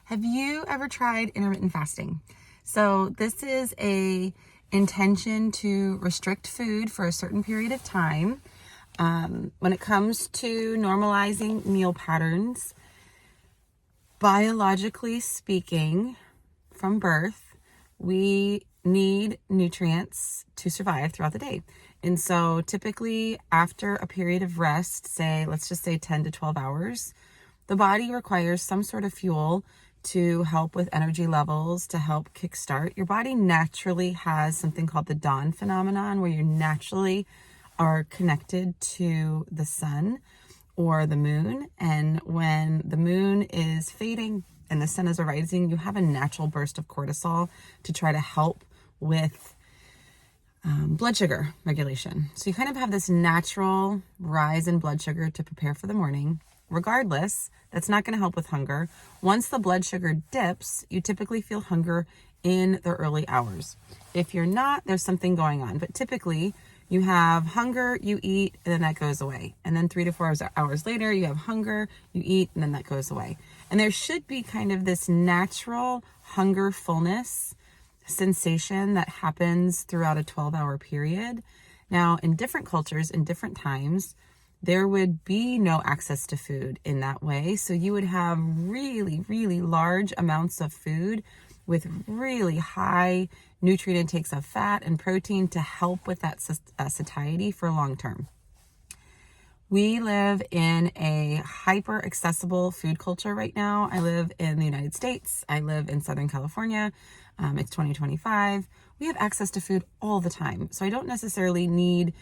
Have you ever tried intermittent fasting? So this is a intention to restrict food for a certain period of time. When it comes to normalizing meal patterns, biologically speaking, from birth, we need nutrients to survive throughout the day. And so typically after a period of rest, let's just say 10 to 12 hours, the body requires some sort of fuel to help with energy levels, to help kickstart. Your body naturally has something called the dawn phenomenon, where you naturally are connected to the sun or the moon. And when the moon is fading and the sun is rising, you have a natural burst of cortisol to try to help with blood sugar regulation. So you kind of have this natural rise in blood sugar to prepare for the morning. Regardless, that's not going to help with hunger. Once the blood sugar dips, you typically feel hunger in the early hours. If you're not, there's something going on. But typically, you have hunger, you eat, and then that goes away. And then 3 to 4 hours later, you have hunger, you eat, and then that goes away. And there should be kind of this natural hunger fullness sensation that happens throughout a 12-hour period. Now, in different cultures, in different times, there would be no access to food in that way. So you would have really, really large amounts of food with really high nutrient intakes of fat and protein to help with that satiety for long term. We live in a hyper accessible food culture right now. I live in the United States. I live in Southern California. It's 2025. We have access to food all the time. So I don't necessarily need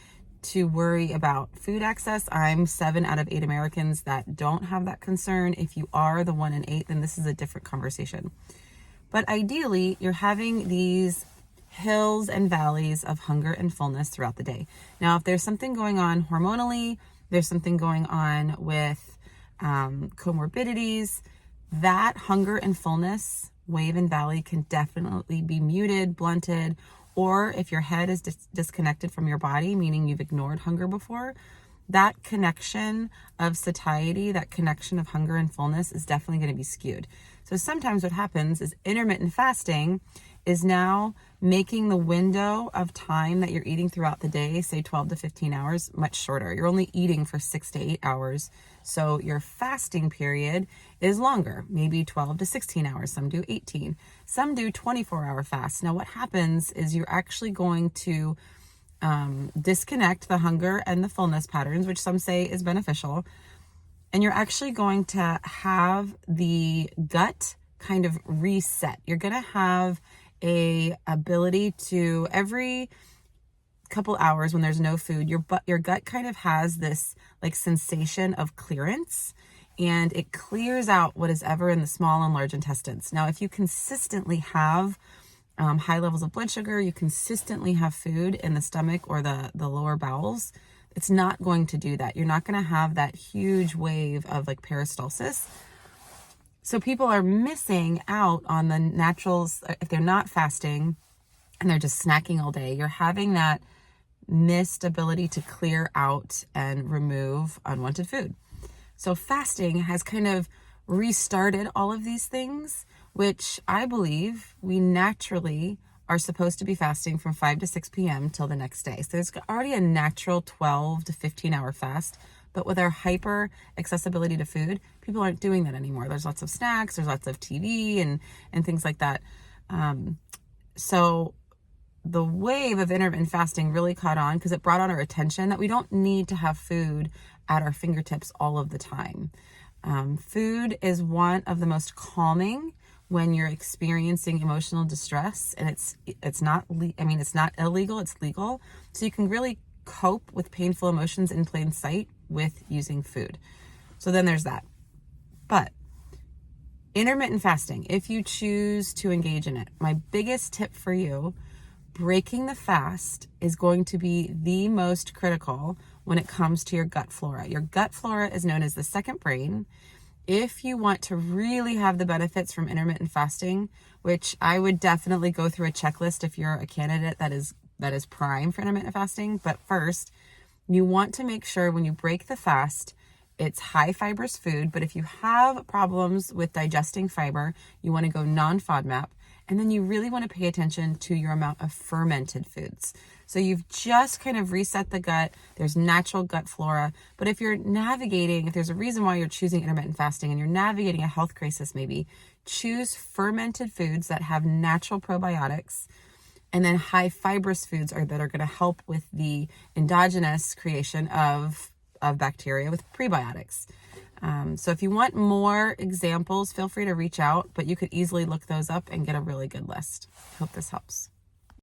to worry about food access. I'm 7 out of 8 Americans that don't have that concern. If you are the 1 in 8, then this is a different conversation. But ideally, you're having these hills and valleys of hunger and fullness throughout the day. Now, if there's something going on hormonally, there's something going on with comorbidities, that hunger and fullness wave and valley can definitely be muted, blunted, or if your head is disconnected from your body, meaning you've ignored hunger before, that connection of satiety, that connection of hunger and fullness is definitely going to be skewed. So sometimes what happens is intermittent fasting is now making the window of time that you're eating throughout the day, say 12 to 15 hours, much shorter. You're only eating for 6 to 8 hours. So your fasting period is longer, maybe 12 to 16 hours. Some do 18. Some do 24-hour fasts. Now what happens is you're actually going to disconnect the hunger and the fullness patterns, which some say is beneficial. And you're actually going to have the gut kind of reset. You're going to have a ability to, every couple hours when there's no food, your gut kind of has this like sensation of clearance, and it clears out what is ever in the small and large intestines. Now, if you consistently have high levels of blood sugar, you consistently have food in the stomach or the lower bowels, it's not going to do that. You're not going to have that huge wave of like peristalsis. So people are missing out on the naturals. If they're not fasting and they're just snacking all day, you're having that missed ability to clear out and remove unwanted food. So fasting has kind of restarted all of these things, which I believe we naturally are supposed to be fasting from 5 to 6 p.m. till the next day. So there's already a natural 12 to 15 hour fast. But with our hyper accessibility to food, people aren't doing that anymore. There's lots of snacks, there's lots of TV and things like that. So the wave of intermittent fasting really caught on because it brought on our attention that we don't need to have food at our fingertips all of the time. Food is one of the most calming when you're experiencing emotional distress, and it's not illegal, it's legal. So you can really cope with painful emotions in plain sight with using food. So then there's that. But intermittent fasting, if you choose to engage in it, my biggest tip for you, breaking the fast is going to be the most critical when it comes to your gut flora. Your gut flora is known as the second brain. If you want to really have the benefits from intermittent fasting, which I would definitely go through a checklist if you're a candidate that is prime for intermittent fasting. But first, you want to make sure when you break the fast, It's high fibrous food, but if you have problems with digesting fiber, you want to go non-FODMAP. And then you really want to pay attention to your amount of fermented foods. So you've just kind of reset the gut. There's natural gut flora. But if you're navigating, if there's a reason why you're choosing intermittent fasting and you're navigating a health crisis, maybe choose fermented foods that have natural probiotics, and then high fibrous foods that are going to help with the endogenous creation of bacteria with prebiotics. So if you want more examples, feel free to reach out, but you could easily look those up and get a really good list. Hope this helps.